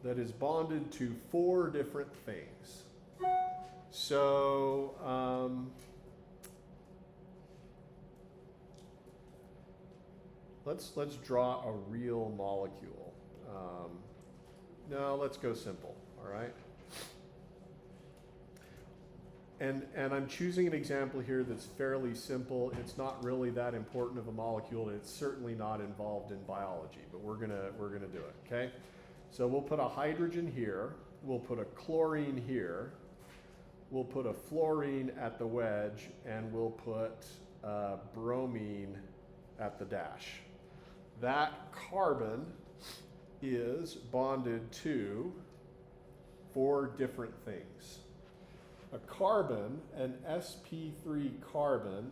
that is bonded to 4 different things. So, let's draw a real molecule. No, let's go simple, all right? And I'm choosing an example here that's fairly simple. It's not really that important of a molecule, and it's certainly not involved in biology, but we're gonna do it, okay? So we'll put a hydrogen here, we'll put a chlorine here, we'll put a fluorine at the wedge, and we'll put bromine at the dash. That carbon is bonded to 4 different things. a carbon, an sp3 carbon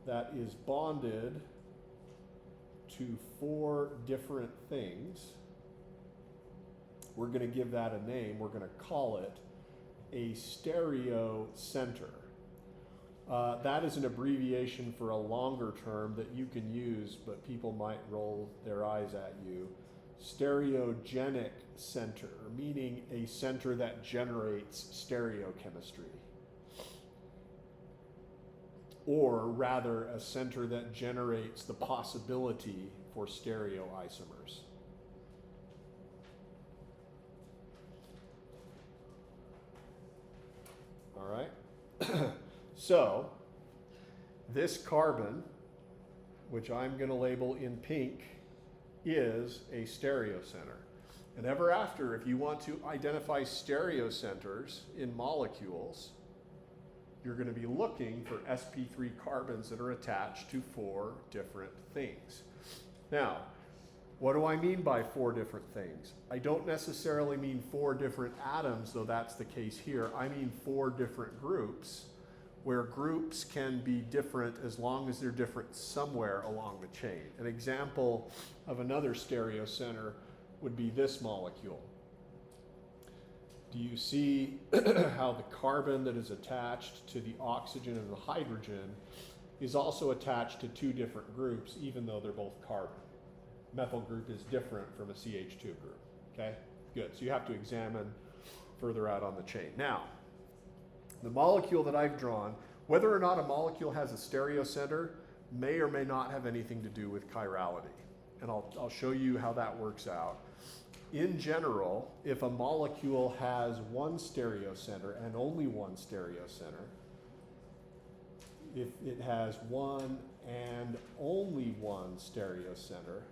that is bonded to 4 different things. We're going to give that a name. We're going to call it a stereocenter. That is an abbreviation for a longer term that you can use, but people might roll their eyes at you. Stereogenic center, meaning a center that generates stereochemistry. Or rather, a center that generates the possibility for stereoisomers. All right? So, this carbon, which I'm going to label in pink, is a stereocenter. And ever after, if you want to identify stereocenters in molecules, you're going to be looking for sp3 carbons that are attached to 4 different things. Now, what do I mean by 4 different things? I don't necessarily mean 4 different atoms, though that's the case here. I mean 4 different groups, where groups can be different as long as they're different somewhere along the chain. An example of another stereocenter would be this molecule. Do you see how the carbon that is attached to the oxygen and the hydrogen is also attached to 2 different groups, even though they're both carbon? Methyl group is different from a CH2 group, okay? Good, so you have to examine further out on the chain. Now, the molecule that I've drawn, whether or not a molecule has a stereocenter, may or may not have anything to do with chirality. And I'll show you how that works out. In general, if a molecule has 1 stereocenter and only 1 stereocenter, if it has 1 and only 1 stereocenter,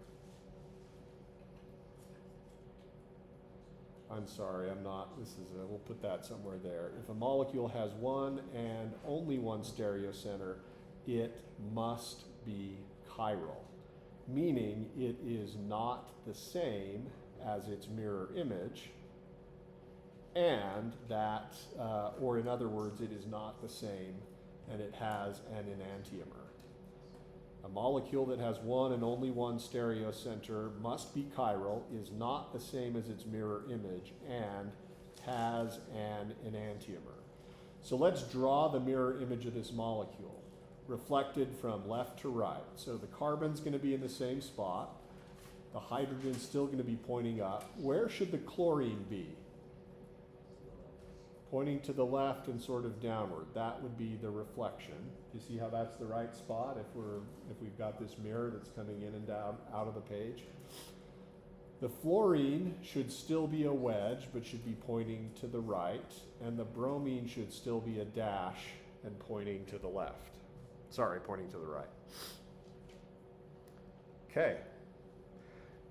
I'm sorry, I'm not, we'll put that somewhere there. If a molecule has 1 and only 1 stereocenter, it must be chiral, meaning it is not the same as its mirror image, and that, or in other words, it is not the same and it has an enantiomer. A molecule that has 1 and only 1 stereocenter must be chiral, is not the same as its mirror image, and has an enantiomer. So let's draw the mirror image of this molecule, reflected from left to right. So the carbon's going to be in the same spot. The hydrogen's still going to be pointing up. Where should the chlorine be? Pointing to the left and sort of downward. That would be the reflection. You see how that's the right spot if we've got this mirror that's coming in and down out of the page? The fluorine should still be a wedge, but should be pointing to the right, and the bromine should still be a dash and pointing to the left. Sorry, pointing to the right. Okay.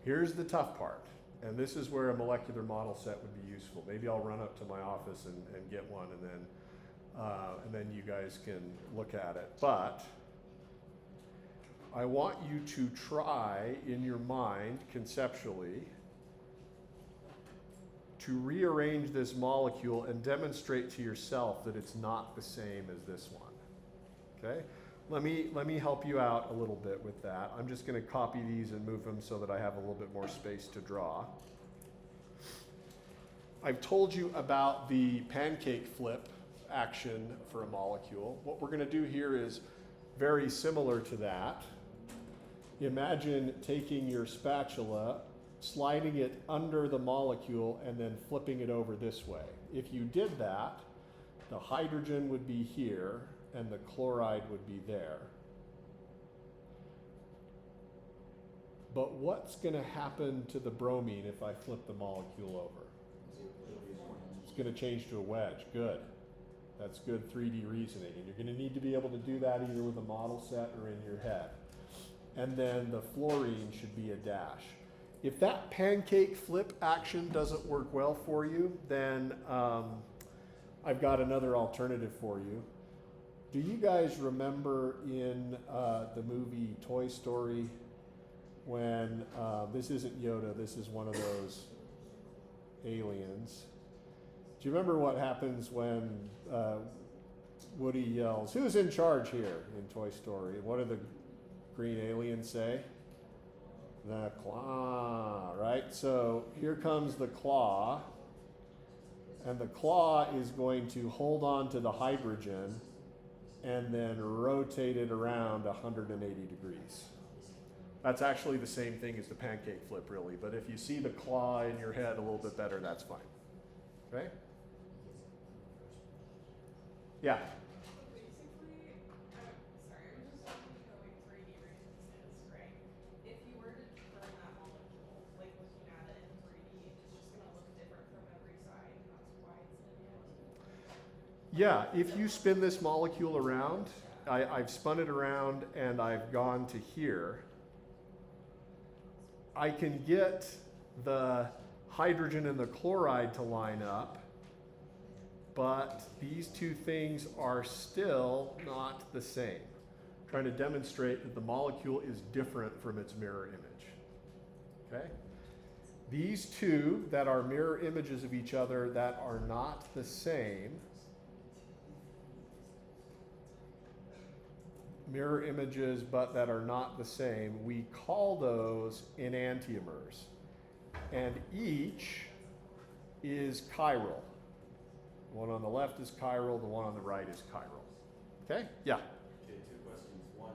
Here's the tough part, and this is where a molecular model set would be useful. Maybe I'll run up to my office and get one, and then you guys can look at it. But I want you to try in your mind, conceptually, to rearrange this molecule and demonstrate to yourself that it's not the same as this one, okay? Let me help you out a little bit with that. I'm just going to copy these and move them so that I have a little bit more space to draw. I've told you about the pancake flip action for a molecule. What we're going to do here is very similar to that. Imagine taking your spatula, sliding it under the molecule, and then flipping it over this way. If you did that, the hydrogen would be here, and the chloride would be there. But what's going to happen to the bromine if I flip the molecule over? It's going to change to a wedge. Good. That's good 3D reasoning. And you're going to need to be able to do that either with a model set or in your head. And then the fluorine should be a dash. If that pancake flip action doesn't work well for you, then I've got another alternative for you. Do you guys remember in the movie Toy Story when, this isn't Yoda, this is one of those aliens, Do you remember what happens when Woody yells, "Who's in charge here?" in Toy Story? What do the green aliens say? The claw, right? So here comes the claw, and the claw is going to hold on to the hydrogen and then rotate it around 180 degrees. That's actually the same thing as the pancake flip, really, but if you see the claw in your head a little bit better, that's fine. Okay? Yeah. So basically, sorry, I'm just looking at the way 3D resistance is, right? If you were to burn that molecule, like looking at it in 3D, it's just gonna look different from every side, and that's why it's in it. Yeah, if you spin this molecule around, I've spun it around and I've gone to here, I can get the hydrogen and the chloride to line up, but these two things are still not the same. I'm trying to demonstrate that the molecule is different from its mirror image. Okay? These two that are mirror images of each other that are not the same, mirror images but that are not the same, we call those enantiomers. And each is chiral. The one on the left is chiral, the one on the right is chiral. Okay? Yeah. Okay, two questions. One,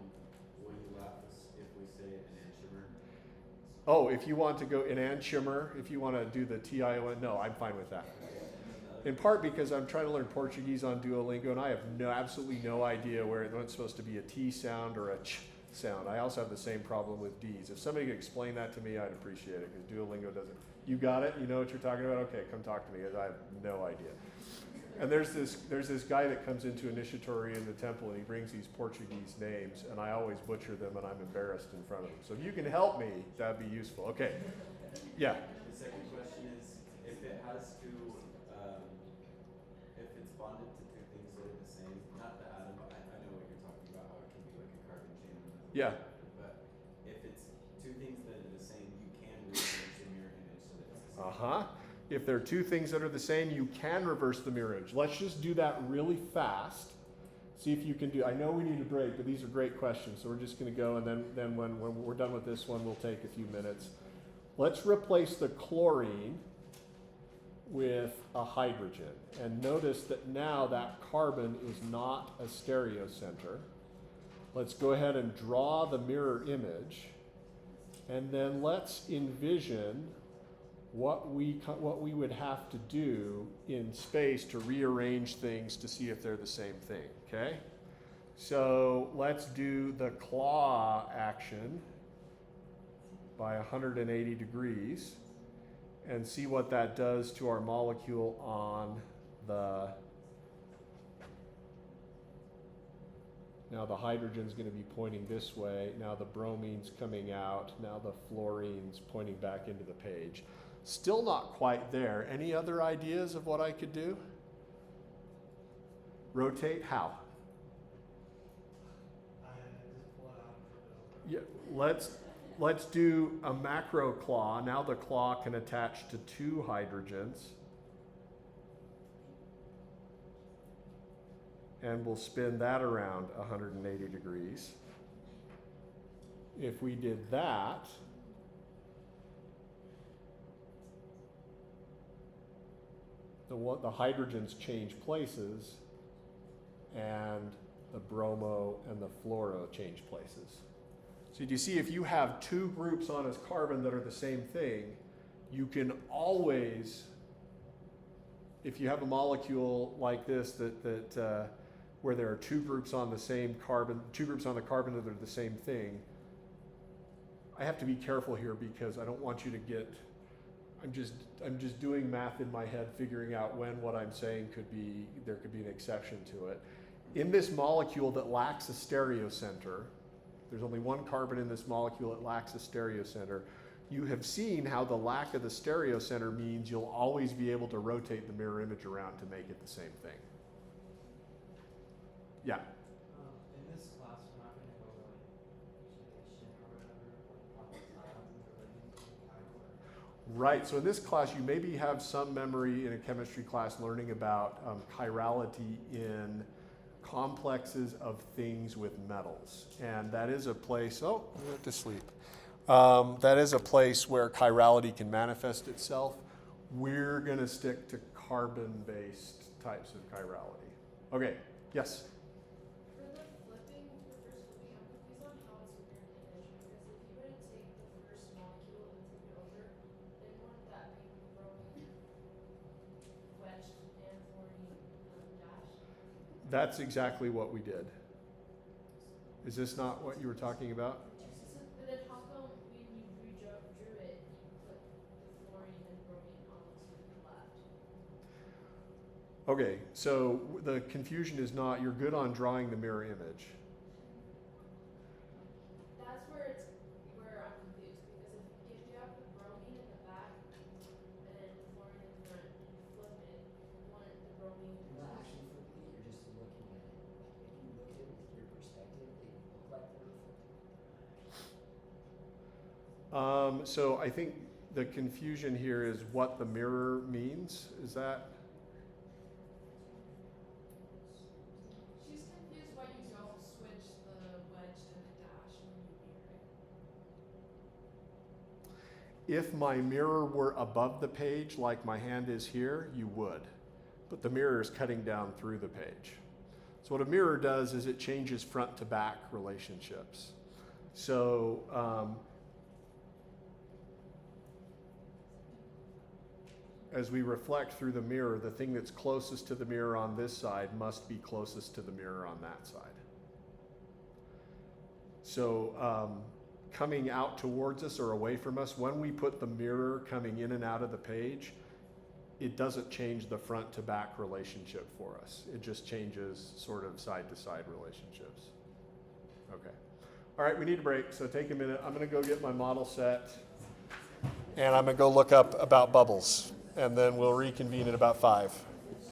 will you laugh us if we say enantiomer? Oh, if you want to go enantiomer, if you want to do the TION, no, I'm fine with that. In part because I'm trying to learn Portuguese on Duolingo and I have absolutely no idea where it's supposed to be a T sound or a ch sound. I also have the same problem with D's. If somebody could explain that to me, I'd appreciate it because Duolingo doesn't. You got it? You know what you're talking about? Okay, come talk to me. I have no idea. And there's this guy that comes into initiatory in the temple and he brings these Portuguese names and I always butcher them and I'm embarrassed in front of him. So if you can help me, that'd be useful. Okay. Yeah. The second question is, if it has to, if it's bonded to two things that are the same, not the atom, but I know what you're talking about, how it can be like a carbon chain. Yeah. But if it's two things that are the same, you can rearrange the mirror image so that it's the same. Uh-huh. If there are two things that are the same, you can reverse the mirror image. Let's just do that really fast. See if you can do. I know we need a break, but these are great questions. So we're just going to go, and then when we're done with this one, we'll take a few minutes. Let's replace the chlorine with a hydrogen. And notice that now that carbon is not a stereocenter. Let's go ahead and draw the mirror image. And then let's envision what we would have to do in space to rearrange things to see if they're the same thing, okay? So let's do the claw action by 180 degrees and see what that does to our molecule on the, now the hydrogen's going to be pointing this way, now the bromine's coming out, now the fluorine's pointing back into the page. Still not quite there. Any other ideas of what I could do? Rotate how? Just pull it out. Yeah, let's do a macro claw. Now the claw can attach to two hydrogens. And we'll spin that around 180 degrees. If we did that, the hydrogens change places and the bromo and the fluoro change places. So do you see, if you have two groups on a carbon that are the same thing, you can always, if you have a molecule like this where there are two groups on the same carbon, two groups on the carbon that are the same thing, I have to be careful here because I don't want you to get, I'm just doing math in my head, figuring out when what I'm saying there could be an exception to it. In this molecule that lacks a stereocenter, there's only one carbon in this molecule that lacks a stereocenter. You have seen how the lack of the stereocenter means you'll always be able to rotate the mirror image around to make it the same thing. Yeah. In this class, we're not going to go like oxidation or whatever, like complex ions and relating to chiral. Right, so in this class, you maybe have some memory in a chemistry class learning about chirality in complexes of things with metals. And that is a place, oh, I went to sleep. That is a place where chirality can manifest itself. We're gonna stick to carbon-based types of chirality. Okay, yes? For the flipping, the first flipping, I'm confused on how it's a mirror image because if you were to take the first molecule and flip it over, then wouldn't that make bromine wedged and fluorine dashed? That's exactly what we did. Is this not what you were talking about? But then how come when you redrew it, you put the fluorine and bromine onto the left? Okay, so the confusion is not, you're good on drawing the mirror image. That's where I'm confused because if you have the bromine in the back and then the fluorine in front, and you flip it, wouldn't the bromine You're not dash? actually flipping it, you're just looking at it. If you look at it with your perspective, they look like they're flipping. So I think the confusion here is what the mirror means. Is that? She's confused why you don't switch the wedge and the dash when you mirror it. If my mirror were above the page, like my hand is here, you would. But the mirror is cutting down through the page. So what a mirror does is it changes front to back relationships. So as we reflect through the mirror, the thing that's closest to the mirror on this side must be closest to the mirror on that side. So coming out towards us or away from us, when we put the mirror coming in and out of the page, it doesn't change the front to back relationship for us. It just changes sort of side to side relationships. Okay. All right, we need a break, so take a minute. I'm gonna go get my model set and I'm gonna go look up about bubbles and then we'll reconvene in about 5.